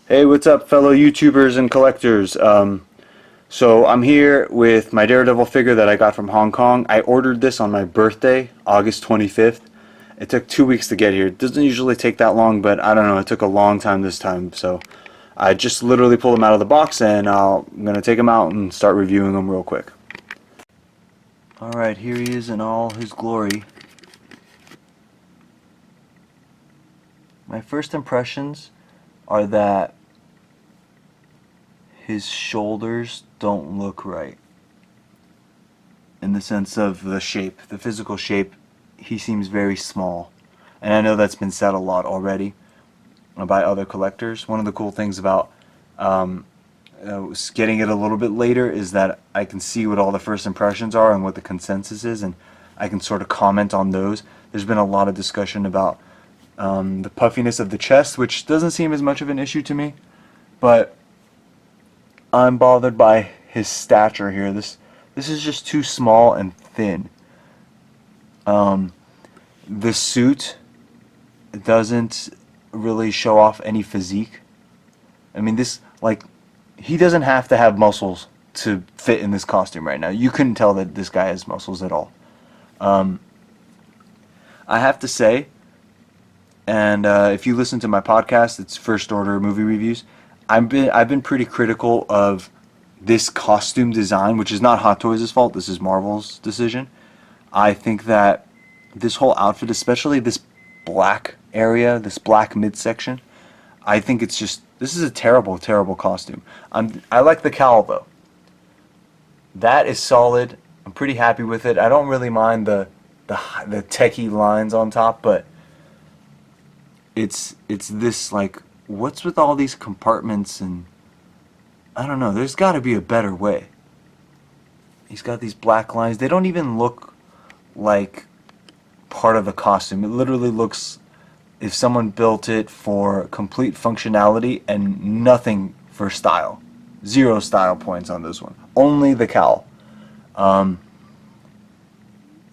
Hey, what's up, fellow YouTubers and collectors? So I'm here with my Daredevil figure that I got from Hong Kong. I ordered this on my birthday, August 25th. It took 2 weeks to get here. It doesn't usually take that long, but I don't know, it took a long time this time. So I just literally pulled them out of the box, and I'm going to take them out and start reviewing them real quick. Alright, here he is in all his glory. My first impressions are that his shoulders don't look right. In the sense of the shape, the physical shape, he seems very small. And I know that's been said a lot already by other collectors. One of the cool things about getting it a little bit later is that I can see what all the first impressions are and what the consensus is, and I can sort of comment on those. There's been a lot of discussion about the puffiness of the chest, which doesn't seem as much of an issue to me, but I'm bothered by his stature here. This is just too small and thin. The suit doesn't really show off any physique. I mean, he doesn't have to have muscles to fit in this costume right now. You couldn't tell that this guy has muscles at all. I have to say, and if you listen to my podcast, it's First Order Movie Reviews, I've been pretty critical of this costume design, which is not Hot Toys' fault. This is Marvel's decision. I think that this whole outfit, especially this black area, this black midsection, I think this is a terrible, terrible costume. I like the cowl though. That is solid. I'm pretty happy with it. I don't really mind the techie lines on top, but it's this, like, what's with all these compartments, and I don't know, there's got to be a better way. He's got these black lines. They don't even look like part of the costume. It literally looks if someone built it for complete functionality and nothing for style. 0 style points on this one. Only the cowl.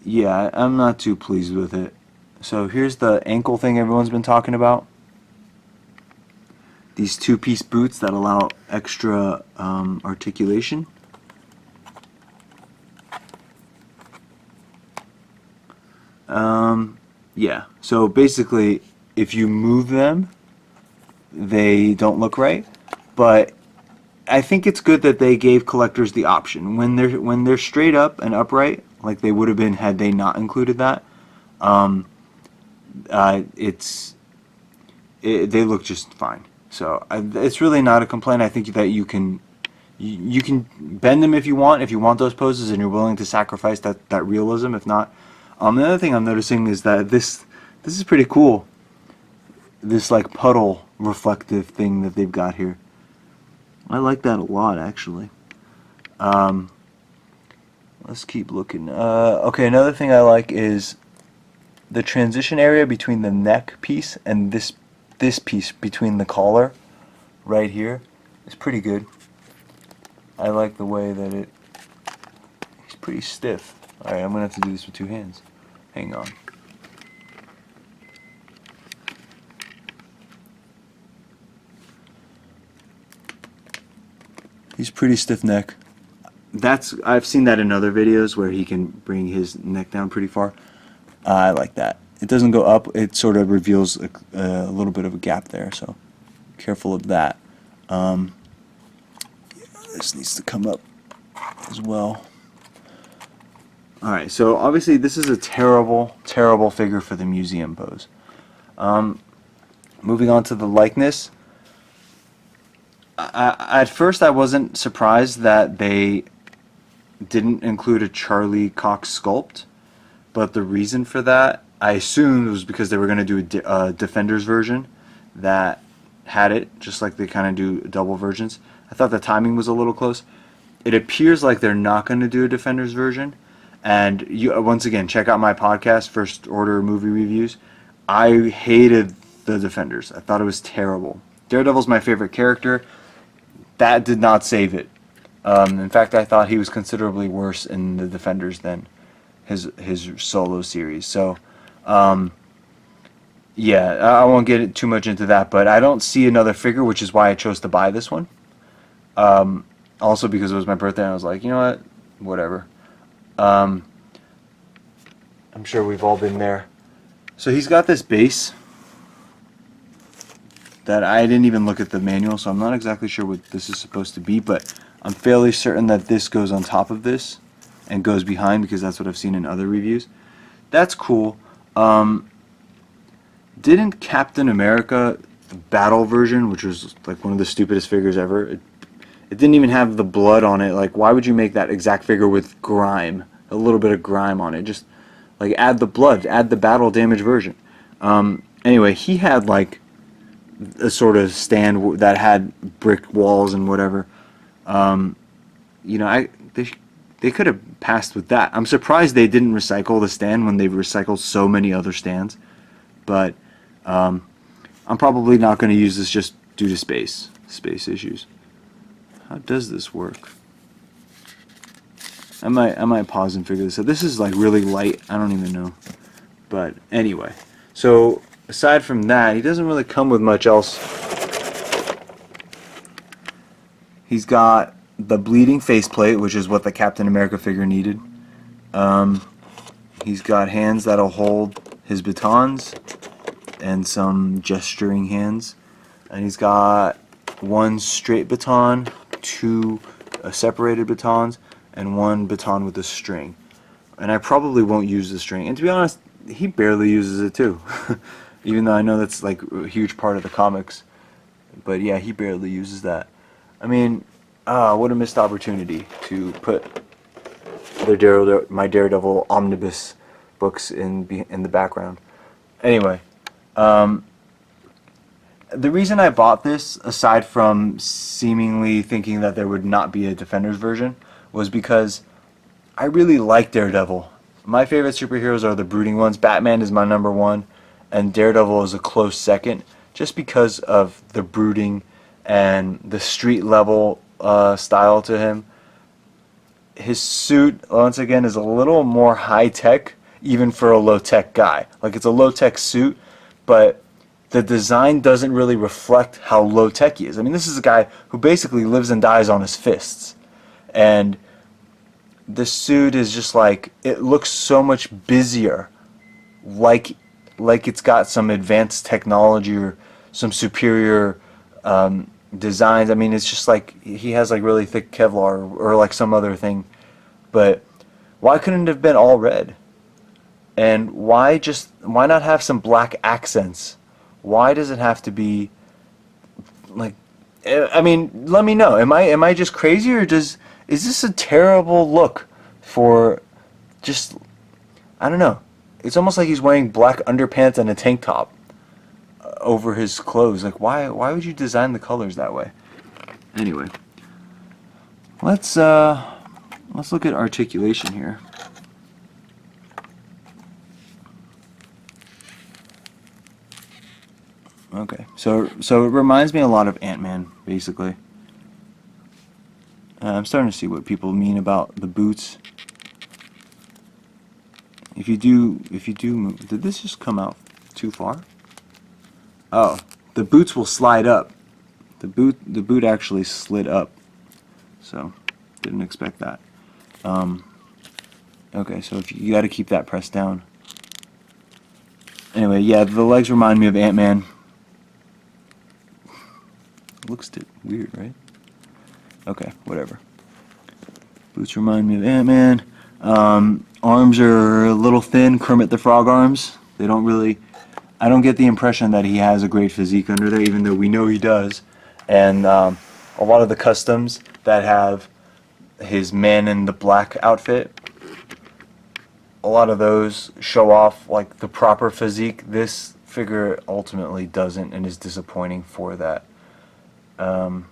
Yeah, I'm not too pleased with it. So here's the ankle thing everyone's been talking about. These 2-piece boots that allow extra articulation. Yeah, so basically, if you move them, they don't look right. But I think it's good that they gave collectors the option when they're straight up and upright, like they would have been had they not included that. They look just fine. So it's really not a complaint. I think that you can bend them if you want those poses, and you're willing to sacrifice that realism. If not, the other thing I'm noticing is that this is pretty cool. This like puddle reflective thing that they've got here. I like that a lot, actually. Let's keep looking. Okay, another thing I like is the transition area between the neck piece and this piece between the collar right here is pretty good. I like the way that he's pretty stiff. Alright, I'm gonna have to do this with 2 hands. Hang on. He's pretty stiff neck. I've seen that in other videos where he can bring his neck down pretty far. I like that. It doesn't go up, it sort of reveals a little bit of a gap there, so careful of that. This needs to come up as well. Alright, so obviously this is a terrible, terrible figure for the museum pose. Moving on to the likeness. At first I wasn't surprised that they didn't include a Charlie Cox sculpt, but the reason for that, I assumed, was because they were going to do a Defenders version that had it, just like they kind of do double versions. I thought the timing was a little close. It appears like they're not going to do a Defenders version, and once again, check out my podcast, First Order Movie Reviews. I hated the Defenders. I thought it was terrible. Daredevil's my favorite character. That did not save it. In fact, I thought he was considerably worse in the Defenders than his solo series. So yeah, I won't get too much into that, but I don't see another figure, which is why I chose to buy this one. Also because it was my birthday, and I was like, you know what, whatever. I'm sure we've all been there. So he's got this base that I didn't even look at the manual, so I'm not exactly sure what this is supposed to be, but I'm fairly certain that this goes on top of this and goes behind, because that's what I've seen in other reviews. That's cool. Didn't Captain America Battle version, which was like one of the stupidest figures ever, it didn't even have the blood on it. Like, why would you make that exact figure with grime, a little bit of grime on it? Just like add the blood, add the battle damage version. Anyway, he had like a sort of stand that had brick walls and whatever. You know, they could have passed with that. I'm surprised they didn't recycle the stand when they've recycled so many other stands. But I'm probably not going to use this just due to space issues. How does this work? I might pause and figure this out. This is like really light. I don't even know. But anyway, so aside from that, he doesn't really come with much else. He's got the bleeding faceplate, which is what the Captain America figure needed. He's got hands that'll hold his batons and some gesturing hands. And he's got one straight baton, two separated batons, and one baton with a string. And I probably won't use the string. And to be honest, he barely uses it too. Even though I know that's like a huge part of the comics. But yeah, he barely uses that. I mean, what a missed opportunity to put my Daredevil omnibus books in the background. Anyway, the reason I bought this, aside from seemingly thinking that there would not be a Defenders version, was because I really like Daredevil. My favorite superheroes are the brooding ones. Batman is my number one, and Daredevil is a close second, just because of the brooding and the street level style to him. His suit, once again, is a little more high-tech, even for a low-tech guy. Like, it's a low-tech suit, but the design doesn't really reflect how low-tech he is. I mean, this is a guy who basically lives and dies on his fists. And the suit is just like, it looks so much busier, like it's got some advanced technology or some superior designs. I mean, it's just like he has like really thick Kevlar or like some other thing. But why couldn't it have been all red? And why not have some black accents? Why does it have to be like, I mean, let me know. Am I just crazy, or is this a terrible look for just, I don't know. It's almost like he's wearing black underpants and a tank top over his clothes. Like, why would you design the colors that way? Anyway, let's look at articulation here. Okay, so it reminds me a lot of Ant-Man, basically. I'm starting to see what people mean about the boots. If you do move, did this just come out too far? Oh, the boots will slide up. The boot actually slid up. So, didn't expect that. Okay, so if you got to keep that pressed down. Anyway, yeah, the legs remind me of Ant-Man. Looks weird, right? Okay, whatever. Boots remind me of Ant-Man. Arms are a little thin, Kermit the Frog arms. They don't really, I don't get the impression that he has a great physique under there, even though we know he does. And a lot of the customs that have his Man in the Black outfit, a lot of those show off like the proper physique. This figure ultimately doesn't, and is disappointing for that. Alright,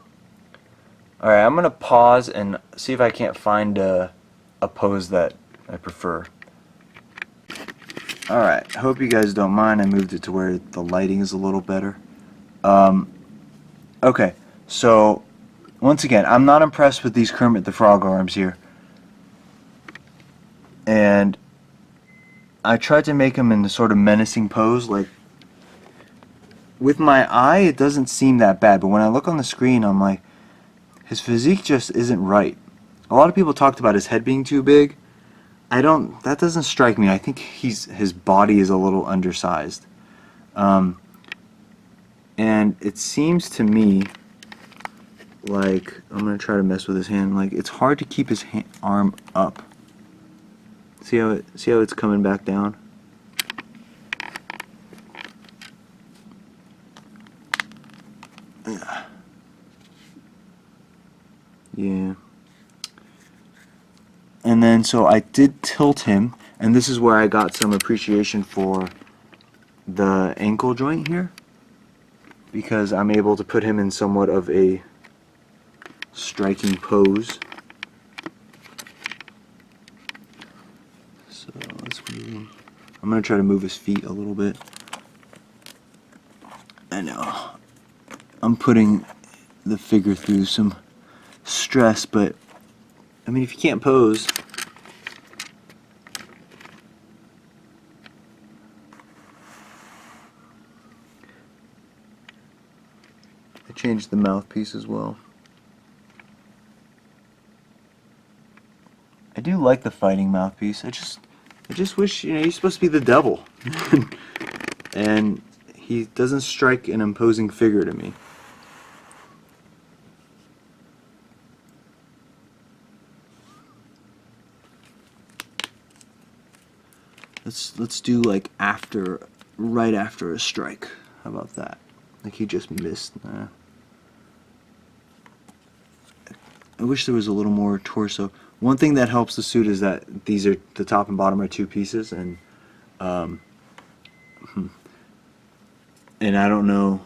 I'm going to pause and see if I can't find a pose that I prefer. Alright, hope you guys don't mind. I moved it to where the lighting is a little better. Okay, so once again, I'm not impressed with these Kermit the Frog arms here. And I tried to make him in a sort of menacing pose, like with my eye, it doesn't seem that bad, but when I look on the screen, I'm like, his physique just isn't right. A lot of people talked about his head being too big. That doesn't strike me. I think his body is a little undersized. And it seems to me like, I'm going to try to mess with his hand, like it's hard to keep his arm up. See how it's coming back down? Yeah. And then, so I did tilt him, and this is where I got some appreciation for the ankle joint here, because I'm able to put him in somewhat of a striking pose. So let's move him. I'm going to try to move his feet a little bit. I know I'm putting the figure through some stress, but I mean, if you can't pose, I changed the mouthpiece as well. I do like the fighting mouthpiece. I just wish, he's supposed to be the devil. And he doesn't strike an imposing figure to me. Let's do like right after a strike. How about that? Like he just missed. I wish there was a little more torso. One thing that helps the suit is that the top and bottom are two pieces, and I don't know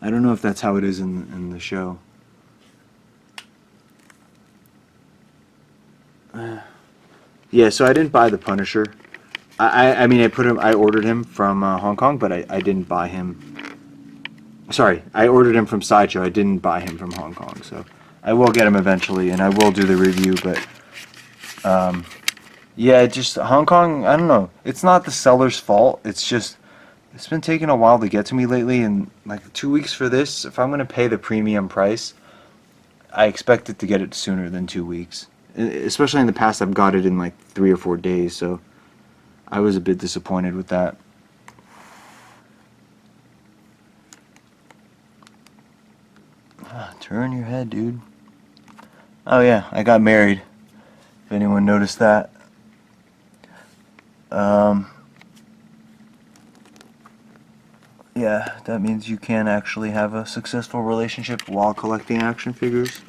if that's how it is in the show. Yeah, so I didn't buy the Punisher. I mean, I ordered him from Hong Kong, but I didn't buy him. Sorry, I ordered him from Sideshow. I didn't buy him from Hong Kong, so I will get him eventually, and I will do the review. But yeah, just Hong Kong. I don't know. It's not the seller's fault. It's just it's been taking a while to get to me lately, and like 2 weeks for this. If I'm gonna pay the premium price, I expect it to get it sooner than 2 weeks. Especially in the past, I've got it in like 3 or 4 days, so I was a bit disappointed with that. Turn your head, dude. Oh yeah, I got married, if anyone noticed that. Yeah, that means you can actually have a successful relationship while collecting action figures.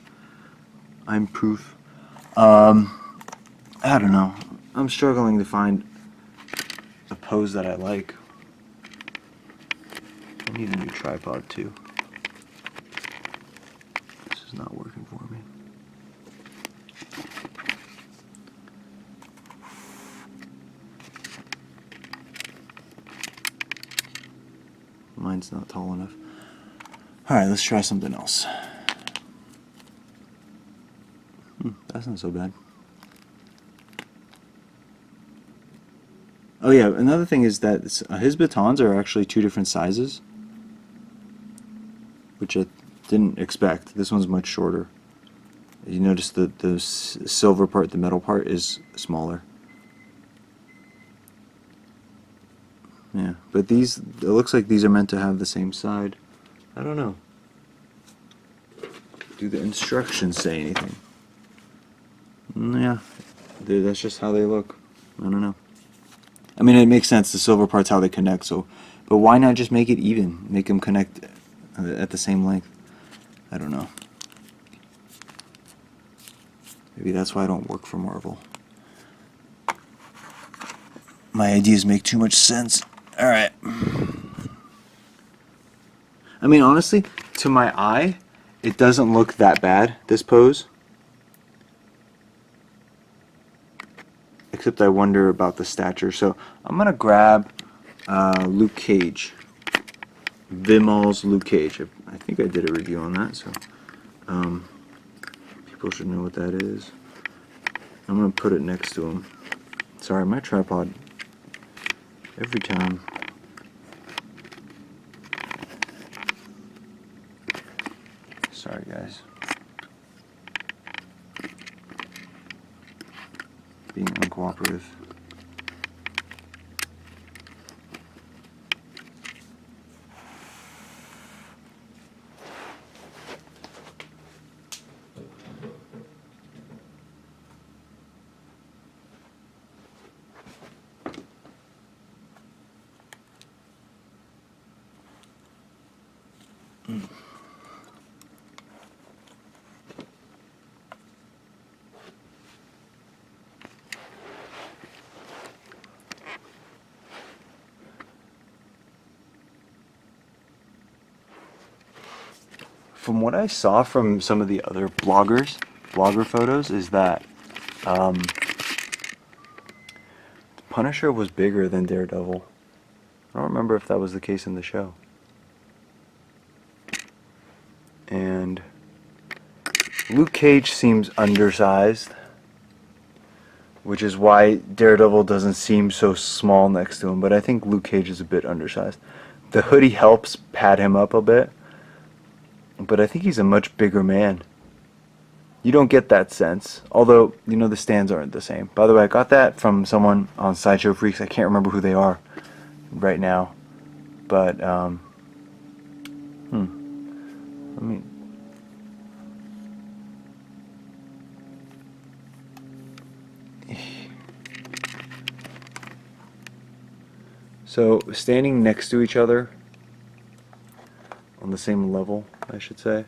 I'm proof. I don't know. I'm struggling to find a pose that I like. I need a new tripod too. This is not working for me. Mine's not tall enough. Alright, let's try something else. That's not so bad. Oh yeah, another thing is that his batons are actually 2 different sizes, which I didn't expect. This one's much shorter. You notice the silver part, the metal part, is smaller. Yeah, but these, it looks like these are meant to have the same side. I don't know. Do the instructions say anything? Yeah, that's just how they look. I don't know. I mean, it makes sense. The silver part's how they connect. So, but why not just make it even? Make them connect at the same length. I don't know. Maybe that's why I don't work for Marvel. My ideas make too much sense. All right. I mean, honestly, to my eye, it doesn't look that bad, this pose. Except I wonder about the stature. So I'm going to grab Luke Cage. Vimal's Luke Cage. I think I did a review on that, so people should know what that is. I'm going to put it next to him. Sorry, my tripod, every time, Sorry, guys. Being uncooperative. From what I saw from some of the other blogger photos, is that Punisher was bigger than Daredevil. I don't remember if that was the case in the show. And Luke Cage seems undersized, which is why Daredevil doesn't seem so small next to him, but I think Luke Cage is a bit undersized. The hoodie helps pad him up a bit, but I think he's a much bigger man. You don't get that sense, although, you know, the stands aren't the same. By the way, I got that from someone on Sideshow Freaks. I can't remember who they are right now, but let me. So standing next to each other on the same level, I should say,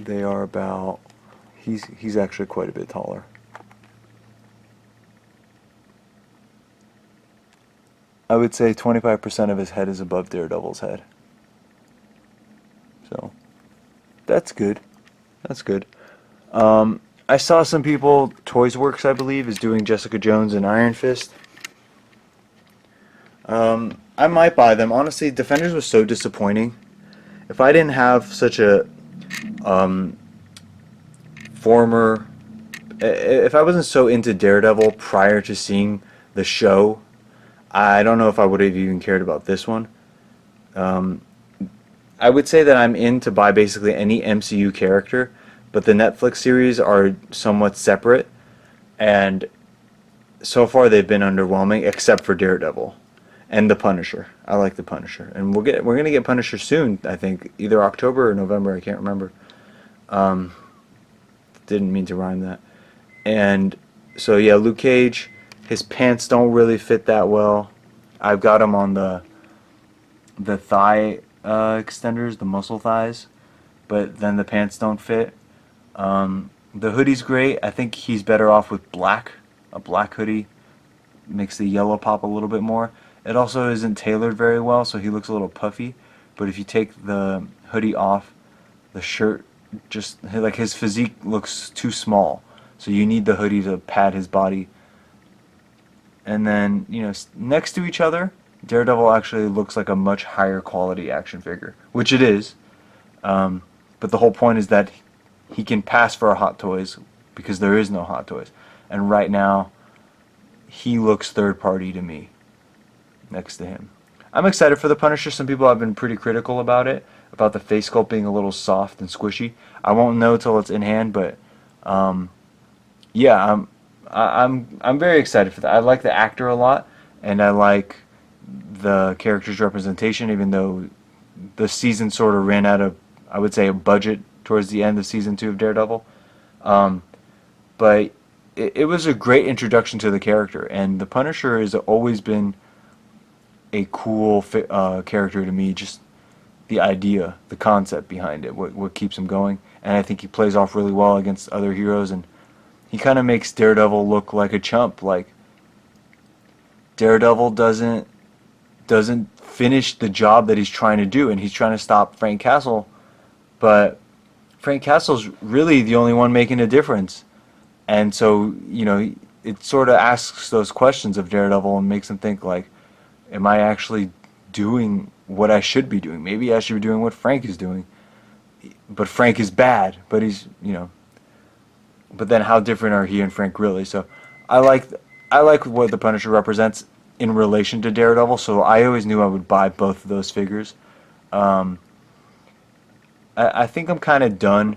they are about, he's actually quite a bit taller. I would say 25% of his head is above Daredevil's head. So that's good. That's good. I saw some people, Toys Works I believe, is doing Jessica Jones and Iron Fist. I might buy them. Honestly, Defenders was so disappointing. If I didn't have such a if I wasn't so into Daredevil prior to seeing the show, I don't know if I would have even cared about this one. I would say that I'm in to buy basically any MCU character, but the Netflix series are somewhat separate, and so far they've been underwhelming, except for Daredevil and the Punisher. I like the Punisher, and we're gonna get Punisher soon. I think either October or November. I can't remember. Didn't mean to rhyme that. And so yeah, Luke Cage. His pants don't really fit that well. I've got him on the thigh extenders, the muscle thighs, but then the pants don't fit. The hoodie's great. I think he's better off with black. A black hoodie makes the yellow pop a little bit more. It also isn't tailored very well, so he looks a little puffy. But if you take the hoodie off, the shirt just, like, his physique looks too small. So you need the hoodie to pad his body. And then, you know, next to each other, Daredevil actually looks like a much higher quality action figure, which it is. But the whole point is that he can pass for a Hot Toys because there is no Hot Toys. And right now, he looks third party to me next to him. I'm excited for the Punisher. Some people have been pretty critical about it, about the face sculpt being a little soft and squishy. I won't know till it's in hand, but yeah, I'm very excited for that. I like the actor a lot, and I like the character's representation, even though the season sort of ran out of, I would say, a budget towards the end of season 2 of Daredevil. But it was a great introduction to the character, and the Punisher has always been a cool character to me. Just the idea, the concept behind it, what keeps him going, and I think he plays off really well against other heroes, and he kind of makes Daredevil look like a chump. Like, Daredevil doesn't finish the job that he's trying to do, and he's trying to stop Frank Castle, but Frank Castle's really the only one making a difference. And so, you know, it sort of asks those questions of Daredevil and makes him think, like, am I actually doing what I should be doing? Maybe I should be doing what Frank is doing. But Frank is bad, but he's, you know, but then how different are he and Frank really? So I like what the Punisher represents in relation to Daredevil, so I always knew I would buy both of those figures. I think I'm kind of done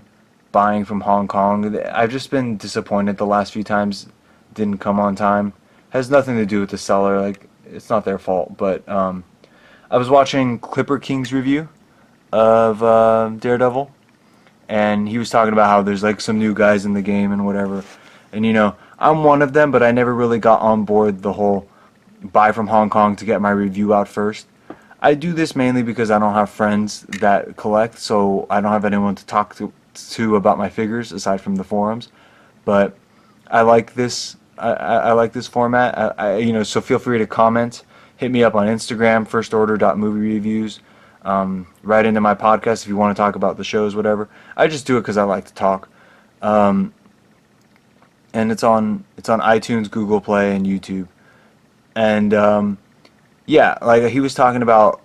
buying from Hong Kong. I've just been disappointed the last few times. Didn't come on time. Has nothing to do with the seller. Like, it's not their fault. But I was watching Clipper King's review of Daredevil, and he was talking about how there's like some new guys in the game and whatever. And you know, I'm one of them, but I never really got on board the whole buy from Hong Kong to get my review out first. I do this mainly because I don't have friends that collect, so I don't have anyone to talk to about my figures aside from the forums. But I like this. I like this format. You know, so feel free to comment. Hit me up on Instagram, firstorder.moviereviews. Write into my podcast if you want to talk about the shows, whatever. I just do it because I like to talk. And it's on iTunes, Google Play, and YouTube. And yeah, like he was talking about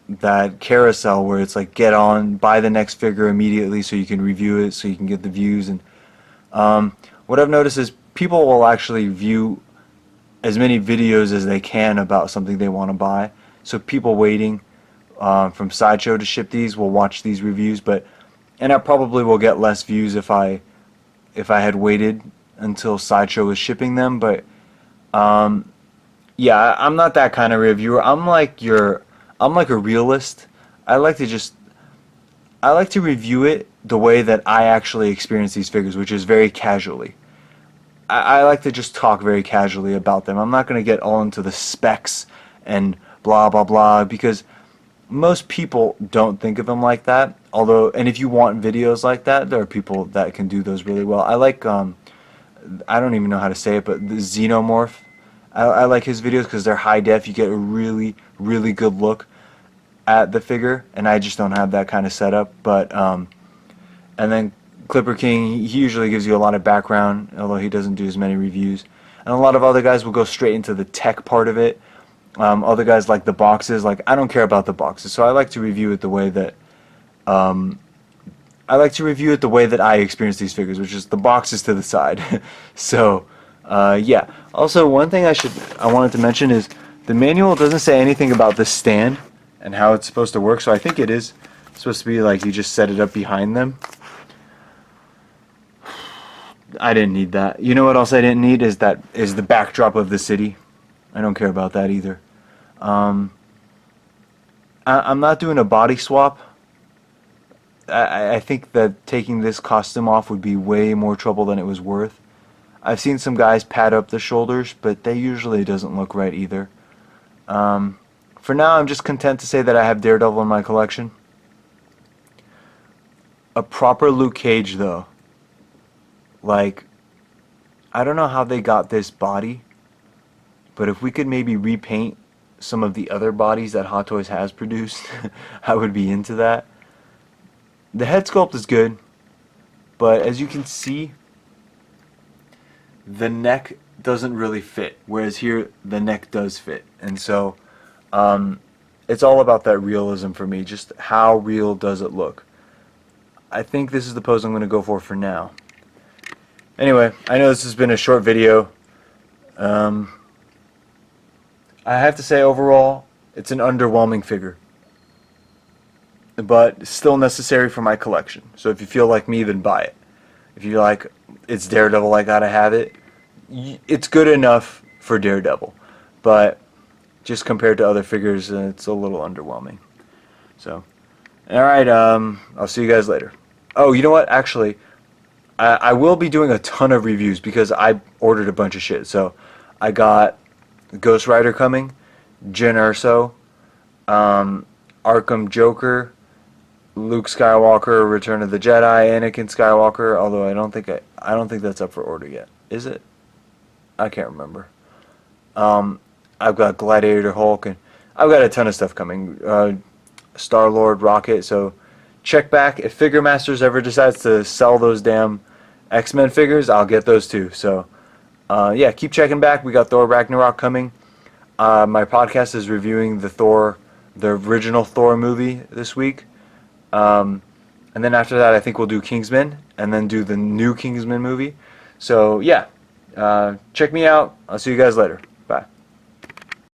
that carousel where it's like get on, buy the next figure immediately so you can review it, so you can get the views. And what I've noticed is people will actually view as many videos as they can about something they want to buy. So people waiting from Sideshow to ship these will watch these reviews, and I probably will get less views if I had waited until Sideshow was shipping them. But yeah, I'm not that kind of reviewer. I'm like a realist. I like to review it the way that I actually experience these figures, which is very casually. I like to just talk very casually about them. I'm not going to get all into the specs and blah blah blah, because most people don't think of them like that. Although, and if you want videos like that, there are people that can do those really well. I like I don't even know how to say it, but the Xenomorph. I like his videos because they're high def. You get a really good look at the figure, and I just don't have that kind of setup. But and then Clipper King, he usually gives you a lot of background, although he doesn't do as many reviews. And a lot of other guys will go straight into the tech part of it. Other guys like the boxes. Like, I don't care about the boxes, so I like to review it the way that I experience these figures, which is the boxes to the side. So yeah. Also, one thing I wanted to mention is the manual doesn't say anything about the stand and how it's supposed to work. So I think it is supposed to be like you just set it up behind them. I didn't need that. You know what else I didn't need is the backdrop of the city. I don't care about that either. I'm not doing a body swap. I think that taking this costume off would be way more trouble than it was worth. I've seen some guys pad up the shoulders, but they usually doesn't look right either. For now, I'm just content to say that I have Daredevil in my collection. A proper Luke Cage, though. Like, I don't know how they got this body, but if we could maybe repaint some of the other bodies that Hot Toys has produced, I would be into that. The head sculpt is good, but as you can see, the neck doesn't really fit, whereas here the neck does fit. And so it's all about that realism for me. Just how real does it look? I think this is the pose I'm going to go for now. Anyway, I know this has been a short video. I have to say, overall, it's an underwhelming figure, but still necessary for my collection. So if you feel like me, then buy it. If you're like, it's Daredevil, I gotta have it, it's good enough for Daredevil, but just compared to other figures, it's a little underwhelming. So, alright, I'll see you guys later. Oh, you know what, actually, I will be doing a ton of reviews because I ordered a bunch of shit. So I got Ghost Rider coming, Jyn Erso, Arkham Joker, Luke Skywalker, Return of the Jedi, Anakin Skywalker. Although I don't think that's up for order yet. Is it? I can't remember. I've got Gladiator Hulk, and I've got a ton of stuff coming. Star-Lord, Rocket. So check back. If Figure Masters ever decides to sell those damn X-Men figures, I'll get those too. So yeah, keep checking back. We got Thor Ragnarok coming. My podcast is reviewing the original Thor movie this week. And then after that, I think we'll do Kingsman, and then do the new Kingsman movie. So yeah, check me out. I'll see you guys later.